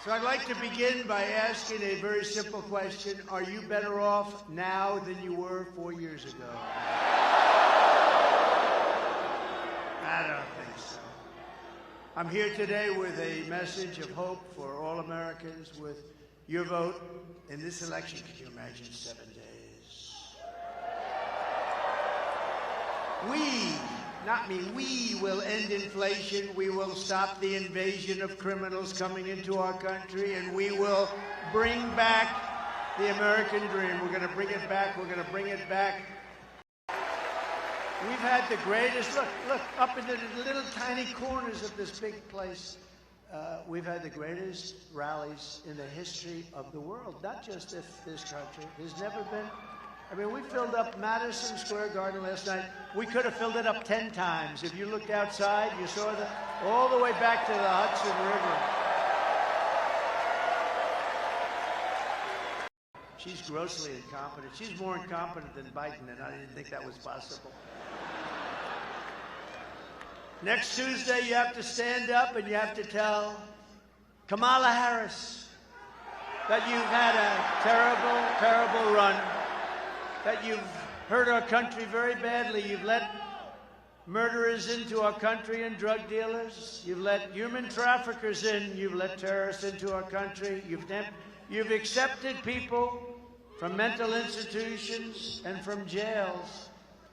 So I'd like to begin by asking a very simple question. Are you better off now than you were 4 years ago? I don't think so. I'm here today with a message of hope for all Americans. With your vote in this election, can you imagine 7 days? We, not me, we will end inflation, we will stop the invasion of criminals coming into our country, and we will bring back the American dream. We're going to bring it back, we're going to bring it back. We've had the greatest, look, up in the little tiny corners of this big place, we've had the greatest rallies in the history of the world, not just this country. There's never been, I mean, we filled up Madison Square Garden last night. We could have filled it up 10 times. If you looked outside, you saw that all the way back to the Hudson River. She's grossly incompetent. She's more incompetent than Biden, and I didn't think that was possible. Next Tuesday, you have to stand up and you have to tell Kamala Harris that you've had a terrible, terrible run, that you've hurt our country very badly. You've let murderers into our country and drug dealers. You've let human traffickers in. You've let terrorists into our country. You've accepted people from mental institutions and from jails.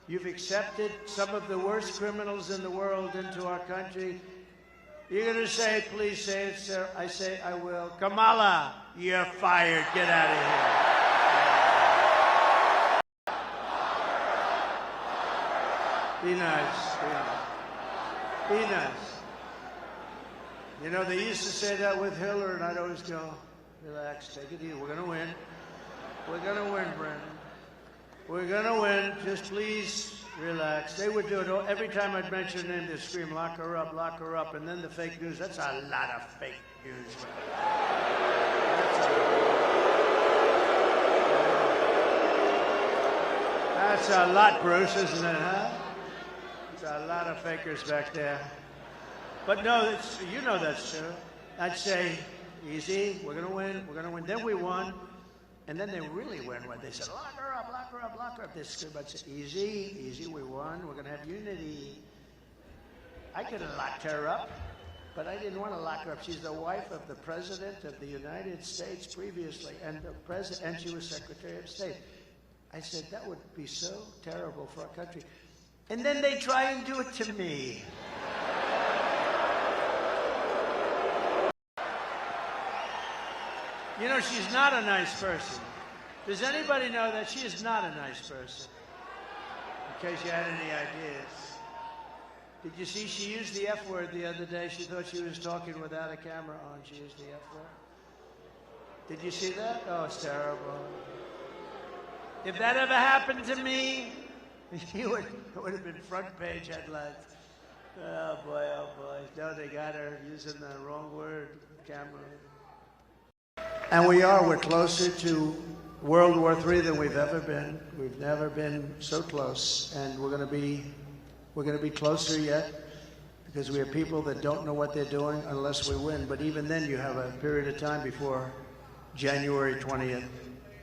You've accepted some of the worst criminals in the world into our country. You're going to say, please say it, sir. I say, I will. Kamala, you're fired. Get out of here. Be nice. Be nice. Be nice. You know, they used to say that with Hillary, and I'd always go, relax, take it easy. We're going to win. We're going to win, Brandon. We're going to win. Just please relax. They would do it every time I'd mention her name. They'd scream, lock her up, lock her up. And then the fake news. That's a lot of fake news. That's a lot, Bruce, isn't it, huh? It's a lot of fakers back there. But no, you know that's true. I'd say, easy, we're going to win, we're going to win. Then we won. And then they really went when they said, lock her up, lock her up, lock her up. They screamed, I'd say, easy, easy, we won. We're going to have unity. I could have locked her up, but I didn't want to lock her up. She's the wife of the President of the United States previously, and she was Secretary of State. I said, that would be so terrible for our country. And then they try and do it to me. You know, she's not a nice person. Does anybody know that she is not a nice person? In case you had any ideas. Did you see she used the F word the other day? She thought she was talking without a camera on. She used the F word. Did you see that? Oh, it's terrible. If that ever happened to me, it would have been front page headlines. Oh, boy, oh, boy. No, they got her using the wrong word, camera. And we're closer to World War III than we've ever been. We've never been so close, and we're going to be closer yet, because we have people that don't know what they're doing unless we win. But even then, you have a period of time before January 20th,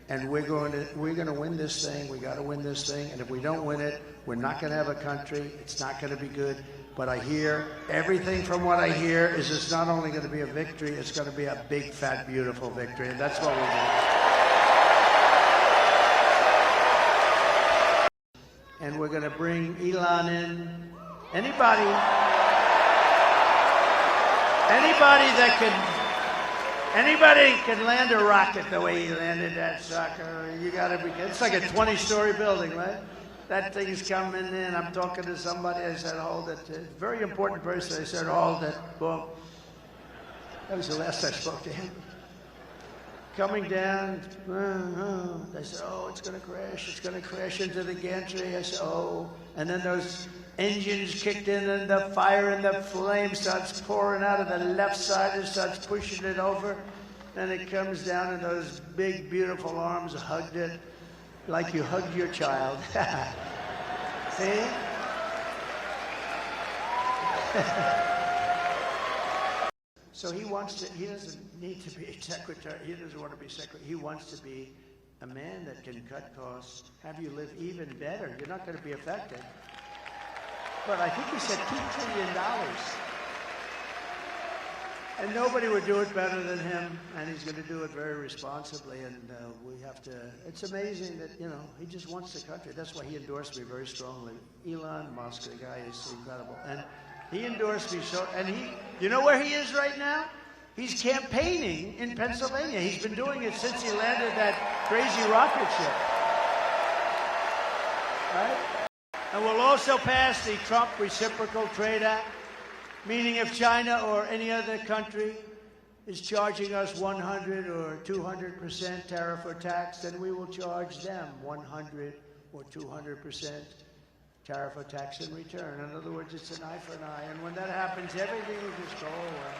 and we're going to win this thing. We got to win this thing, and if we don't win it, we're not going to have a country. It's not going to be good. But I hear, everything from what I hear is it's not only going to be a victory, it's going to be a big, fat, beautiful victory. And that's what we're doing. And we're going to bring Elon in. Anybody can land a rocket the way he landed that sucker. You got to be, it's like a 20-story building, right? That thing's coming in. I'm talking to somebody. I said, hold it. Very important person. I said, hold it. Boom. That was the last I spoke to him. Coming down. I said, oh, it's going to crash. It's going to crash into the gantry. I said, oh. And then those engines kicked in, and the fire and the flame starts pouring out of the left side and starts pushing it over. And it comes down, and those big, beautiful arms hugged it. Like you hugged your child. See? So he doesn't need to be secretary. He doesn't want to be secretary. He wants to be a man that can cut costs, have you live even better. You're not going to be affected. But I think he said $2 trillion. And nobody would do it better than him, and he's going to do it very responsibly, and we have to, it's amazing that, you know, he just wants the country. That's why he endorsed me very strongly. Elon Musk, the guy is incredible. And he endorsed me so, and you know where he is right now? He's campaigning in Pennsylvania. He's been doing it since he landed that crazy rocket ship. Right? And we'll also pass the Trump Reciprocal Trade Act, meaning if China or any other country is charging us 100 or 200% tariff or tax, then we will charge them 100 or 200% tariff or tax in return. In other words, it's an eye for an eye. And when that happens, everything will just go away.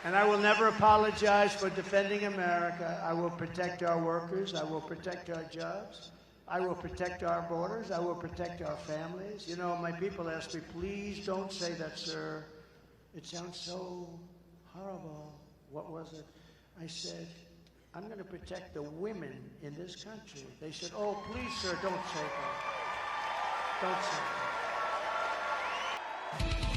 And I will never apologize for defending America. I will protect our workers. I will protect our jobs. I will protect our borders. I will protect our families. You know, my people ask me, please don't say that, sir. It sounds so horrible. What was it? I said, I'm going to protect the women in this country. They said, oh, please, sir, don't say that. Don't say that.